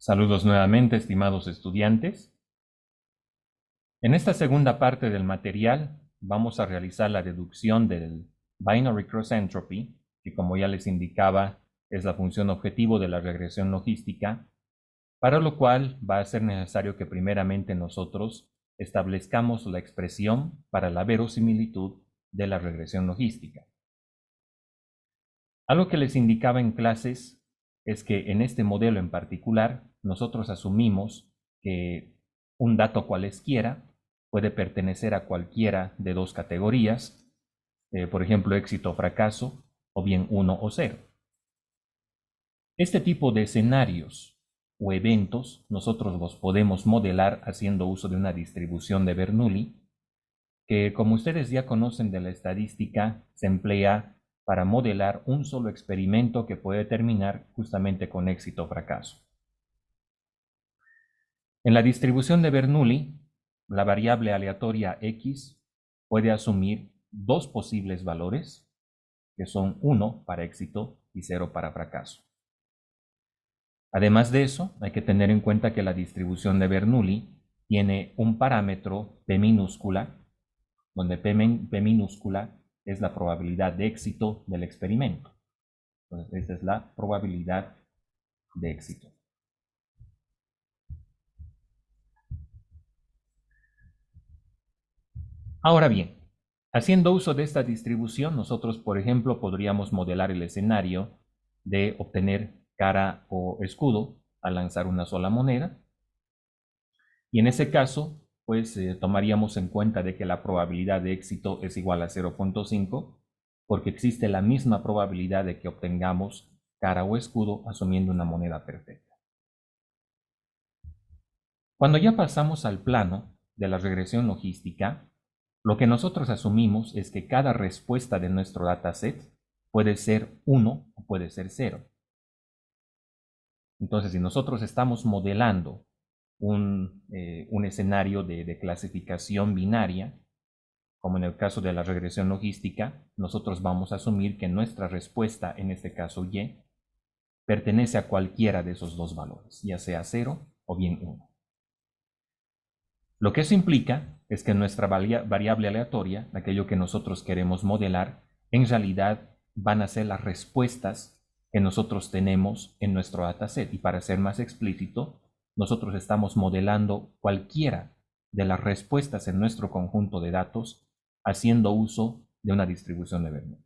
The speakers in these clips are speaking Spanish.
Saludos nuevamente, estimados estudiantes. En esta segunda parte del material vamos a realizar la deducción del Binary Cross Entropy, que como ya les indicaba es la función objetivo de la regresión logística, para lo cual va a ser necesario que primeramente nosotros establezcamos la expresión para la verosimilitud de la regresión logística. Algo que les indicaba en clases es que en este modelo en particular nosotros asumimos que un dato cualesquiera puede pertenecer a cualquiera de dos categorías, por ejemplo éxito o fracaso, o bien 1 o 0. Este tipo de escenarios o eventos nosotros los podemos modelar haciendo uso de una distribución de Bernoulli, que como ustedes ya conocen de la estadística, se emplea para modelar un solo experimento que puede terminar justamente con éxito o fracaso. En la distribución de Bernoulli, la variable aleatoria x puede asumir dos posibles valores, que son 1 para éxito y 0 para fracaso. Además de eso, hay que tener en cuenta que la distribución de Bernoulli tiene un parámetro p minúscula, donde P minúscula es la probabilidad de éxito del experimento. Entonces, esa es la probabilidad de éxito. Ahora bien, haciendo uso de esta distribución, nosotros, por ejemplo, podríamos modelar el escenario de obtener cara o escudo al lanzar una sola moneda. Y en ese caso, pues tomaríamos en cuenta de que la probabilidad de éxito es igual a 0.5, porque existe la misma probabilidad de que obtengamos cara o escudo asumiendo una moneda perfecta. Cuando ya pasamos al plano de la regresión logística, lo que nosotros asumimos es que cada respuesta de nuestro dataset puede ser 1 o puede ser 0. Entonces, si nosotros estamos modelando un escenario de clasificación binaria, como en el caso de la regresión logística, nosotros vamos a asumir que nuestra respuesta, en este caso y, pertenece a cualquiera de esos dos valores, ya sea 0 o bien 1. Lo que eso implica es que nuestra variable aleatoria, aquello que nosotros queremos modelar, en realidad van a ser las respuestas que nosotros tenemos en nuestro dataset. Y para ser más explícito, nosotros estamos modelando cualquiera de las respuestas en nuestro conjunto de datos haciendo uso de una distribución de Bernoulli.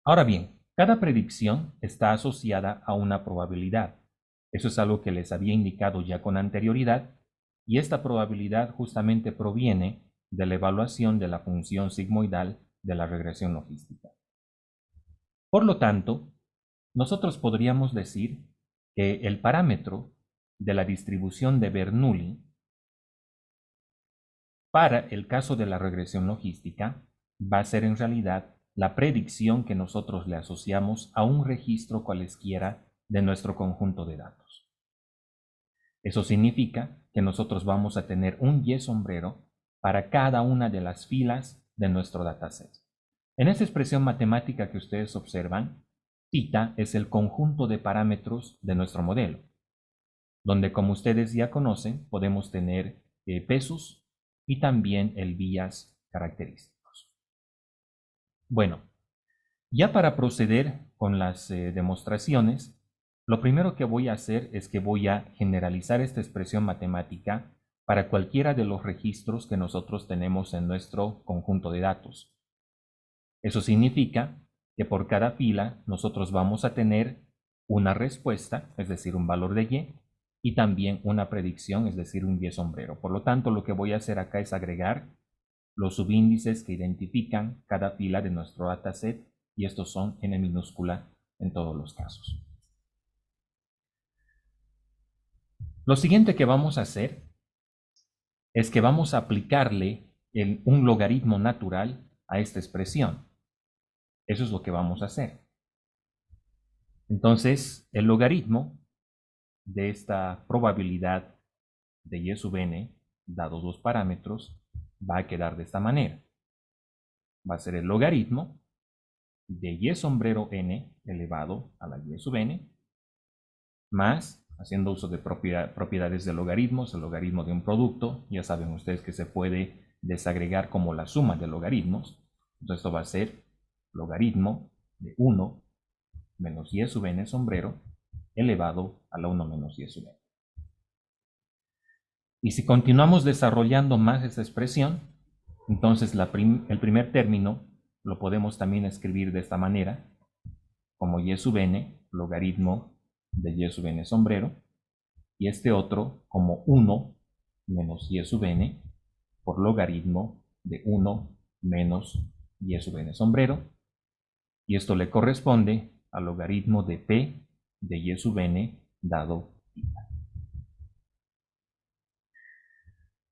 Ahora bien, cada predicción está asociada a una probabilidad. Eso es algo que les había indicado ya con anterioridad, y esta probabilidad justamente proviene de la evaluación de la función sigmoidal de la regresión logística. Por lo tanto, nosotros podríamos decir que el parámetro de la distribución de Bernoulli para el caso de la regresión logística va a ser en realidad la predicción que nosotros le asociamos a un registro cualesquiera de nuestro conjunto de datos. Eso significa que nosotros vamos a tener un y sombrero para cada una de las filas de nuestro dataset. En esa expresión matemática que ustedes observan, θ es el conjunto de parámetros de nuestro modelo, donde como ustedes ya conocen, podemos tener pesos y también el bias característicos. Bueno, ya para proceder con las demostraciones, lo primero que voy a hacer es que voy a generalizar esta expresión matemática para cualquiera de los registros que nosotros tenemos en nuestro conjunto de datos. Eso significa que por cada fila nosotros vamos a tener una respuesta, es decir, un valor de y también una predicción, es decir, un y sombrero. Por lo tanto, lo que voy a hacer acá es agregar los subíndices que identifican cada fila de nuestro dataset, y estos son n minúscula en todos los casos. Lo siguiente que vamos a hacer es que vamos a aplicarle un logaritmo natural a esta expresión. Eso es lo que vamos a hacer. Entonces, el logaritmo de esta probabilidad de y sub n, dados los parámetros, va a quedar de esta manera. Va a ser el logaritmo de y sombrero n elevado a la y sub n más, haciendo uso de propiedades de logaritmos, el logaritmo de un producto, ya saben ustedes que se puede desagregar como la suma de logaritmos. Entonces esto va a ser logaritmo de 1 menos y sub n sombrero elevado a la 1 menos y sub n. Y si continuamos desarrollando más esta expresión, entonces el primer término lo podemos también escribir de esta manera, como y sub n, logaritmo de y sub n sombrero, y este otro como 1 menos y sub n por logaritmo de 1 menos y sub n sombrero, y esto le corresponde al logaritmo de p de y sub n dado θ.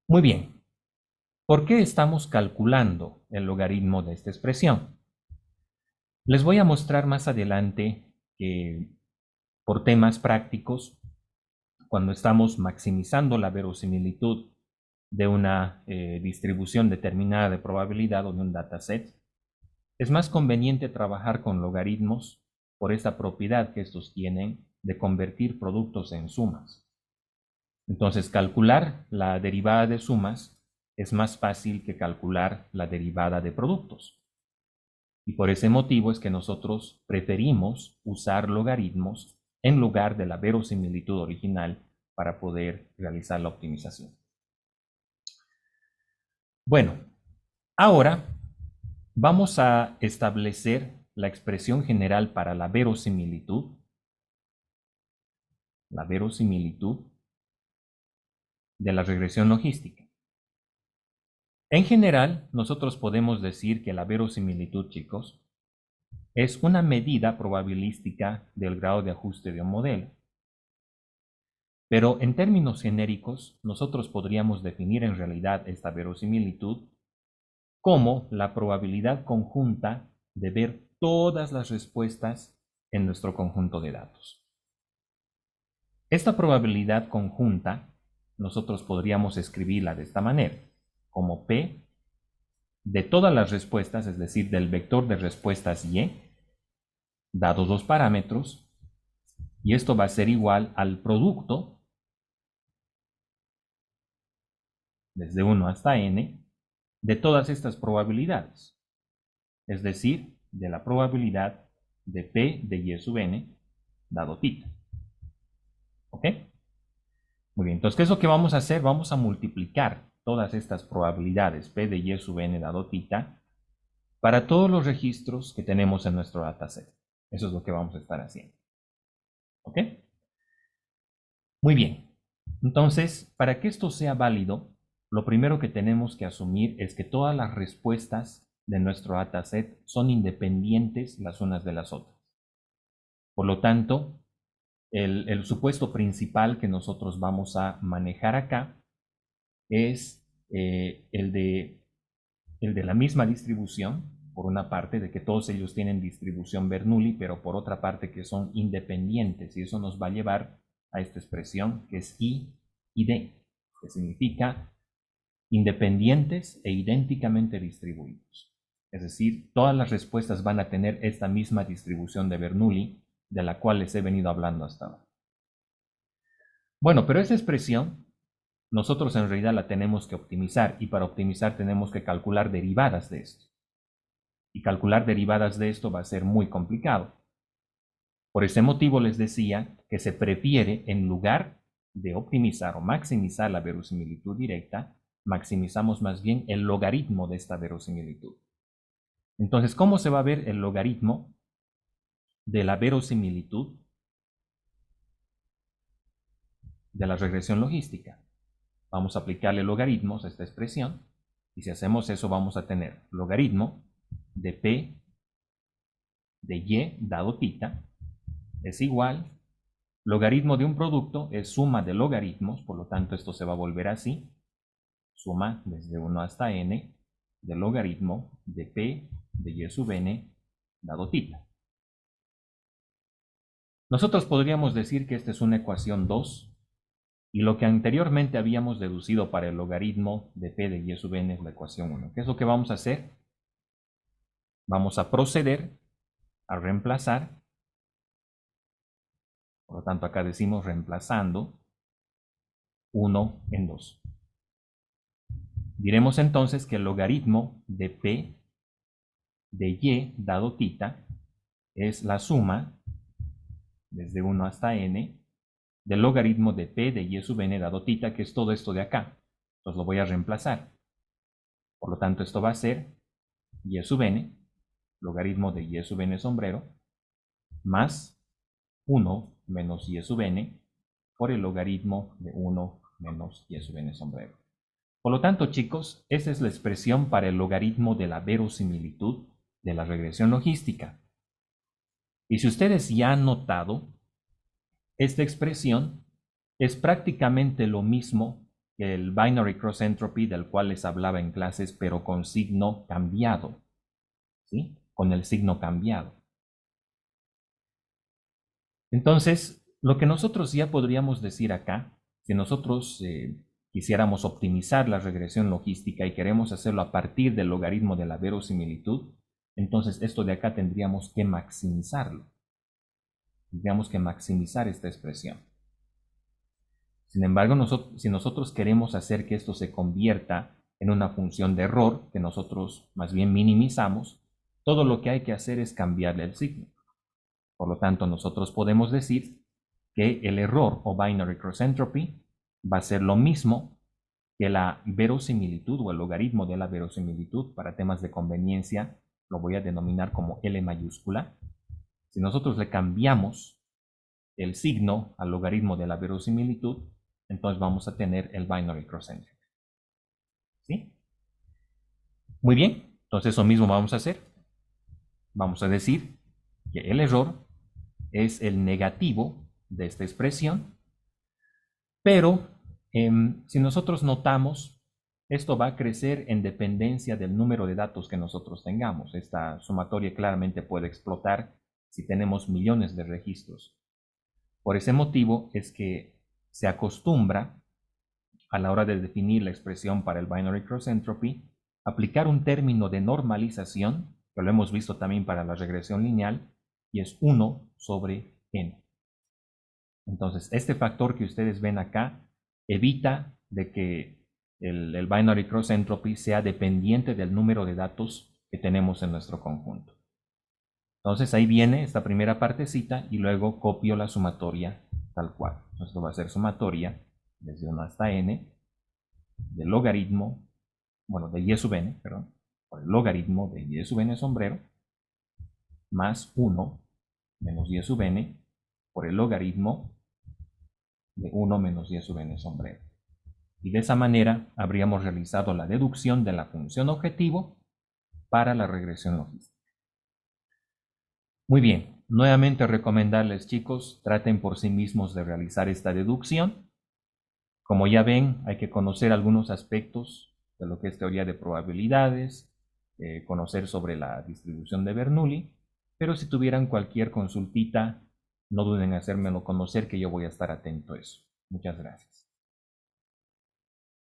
Muy bien, ¿por qué estamos calculando el logaritmo de esta expresión? Les voy a mostrar más adelante que por temas prácticos, cuando estamos maximizando la verosimilitud de una distribución determinada de probabilidad o de un dataset, es más conveniente trabajar con logaritmos por esta propiedad que estos tienen de convertir productos en sumas. Entonces, calcular la derivada de sumas es más fácil que calcular la derivada de productos. Y por ese motivo es que nosotros preferimos usar logaritmos en lugar de la verosimilitud original para poder realizar la optimización. Bueno, ahora vamos a establecer la expresión general para la verosimilitud de la regresión logística. En general, nosotros podemos decir que la verosimilitud, chicos, es una medida probabilística del grado de ajuste de un modelo. Pero en términos genéricos, nosotros podríamos definir en realidad esta verosimilitud como la probabilidad conjunta de ver todas las respuestas en nuestro conjunto de datos. Esta probabilidad conjunta nosotros podríamos escribirla de esta manera, como P de todas las respuestas, es decir, del vector de respuestas Y, dados dos parámetros, y esto va a ser igual al producto desde 1 hasta n de todas estas probabilidades, es decir, de la probabilidad de P de y sub n dado θ. ¿Ok? Muy bien, entonces, ¿qué es lo que vamos a hacer? Vamos a multiplicar todas estas probabilidades P de y sub n dado θ para todos los registros que tenemos en nuestro dataset. Eso es lo que vamos a estar haciendo. ¿Ok? Muy bien. Entonces, para que esto sea válido, lo primero que tenemos que asumir es que todas las respuestas de nuestro dataset son independientes las unas de las otras. Por lo tanto, el supuesto principal que nosotros vamos a manejar acá es el de la misma distribución, por una parte, de que todos ellos tienen distribución Bernoulli, pero por otra parte que son independientes, y eso nos va a llevar a esta expresión que es I y D, que significa independientes e idénticamente distribuidos. Es decir, todas las respuestas van a tener esta misma distribución de Bernoulli, de la cual les he venido hablando hasta ahora. Bueno, pero esa expresión nosotros en realidad la tenemos que optimizar, y para optimizar tenemos que calcular derivadas de esto. Y calcular derivadas de esto va a ser muy complicado. Por ese motivo les decía que se prefiere, en lugar de optimizar o maximizar la verosimilitud directa, maximizamos más bien el logaritmo de esta verosimilitud. Entonces, ¿cómo se va a ver el logaritmo de la verosimilitud de la regresión logística? Vamos a aplicarle logaritmos a esta expresión, y si hacemos eso vamos a tener logaritmo de P de Y dado θ es igual, logaritmo de un producto es suma de logaritmos, por lo tanto esto se va a volver así, suma desde 1 hasta n de logaritmo de P de Y sub n dado θ. Nosotros podríamos decir que esta es una ecuación 2, y lo que anteriormente habíamos deducido para el logaritmo de P de Y sub n es la ecuación 1. ¿Qué es lo que vamos a hacer? Vamos a proceder a reemplazar Por lo tanto, acá decimos reemplazando 1 en 2. Diremos entonces que el logaritmo de p de y dado θ es la suma, desde 1 hasta n, del logaritmo de p de y sub n dado θ, que es todo esto de acá. Entonces lo voy a reemplazar. Por lo tanto, esto va a ser y sub n, logaritmo de y sub n sombrero, más 1 menos y sub n por el logaritmo de 1 menos y sub n sombrero. Por lo tanto, chicos, esa es la expresión para el logaritmo de la verosimilitud de la regresión logística. Y si ustedes ya han notado, esta expresión es prácticamente lo mismo que el binary cross entropy del cual les hablaba en clases, pero con signo cambiado, ¿sí? Con el signo cambiado. Entonces, lo que nosotros ya podríamos decir acá, si nosotros quisiéramos optimizar la regresión logística y queremos hacerlo a partir del logaritmo de la verosimilitud, entonces esto de acá tendríamos que maximizarlo. Tendríamos que maximizar esta expresión. Sin embargo, si nosotros queremos hacer que esto se convierta en una función de error, que nosotros más bien minimizamos, todo lo que hay que hacer es cambiarle el signo. Por lo tanto, nosotros podemos decir que el error o binary cross entropy va a ser lo mismo que la verosimilitud o el logaritmo de la verosimilitud. Para temas de conveniencia lo voy a denominar como L mayúscula. Si nosotros le cambiamos el signo al logaritmo de la verosimilitud, entonces vamos a tener el binary cross entropy. ¿Sí? Muy bien, entonces eso mismo vamos a hacer. Vamos a decir que el error es el negativo de esta expresión, pero si nosotros notamos, esto va a crecer en dependencia del número de datos que nosotros tengamos. Esta sumatoria claramente puede explotar si tenemos millones de registros. Por ese motivo es que se acostumbra, a la hora de definir la expresión para el binary cross entropy, aplicar un término de normalización, que lo hemos visto también para la regresión lineal, y es 1 sobre n. Entonces, este factor que ustedes ven acá evita de que el binary cross entropy sea dependiente del número de datos que tenemos en nuestro conjunto. Entonces, ahí viene esta primera partecita y luego copio la sumatoria tal cual. Entonces, esto va a ser sumatoria desde 1 hasta n del logaritmo, bueno, de y sub n, perdón, por el logaritmo de y sub n sombrero, más 1 menos y sub n por el logaritmo de 1 menos y sub n sombrero. Y de esa manera habríamos realizado la deducción de la función objetivo para la regresión logística. Muy bien, nuevamente recomendarles, chicos, traten por sí mismos de realizar esta deducción. Como ya ven, hay que conocer algunos aspectos de lo que es teoría de probabilidades, conocer sobre la distribución de Bernoulli, pero si tuvieran cualquier consultita, no duden en hacérmelo conocer, que yo voy a estar atento a eso. Muchas gracias.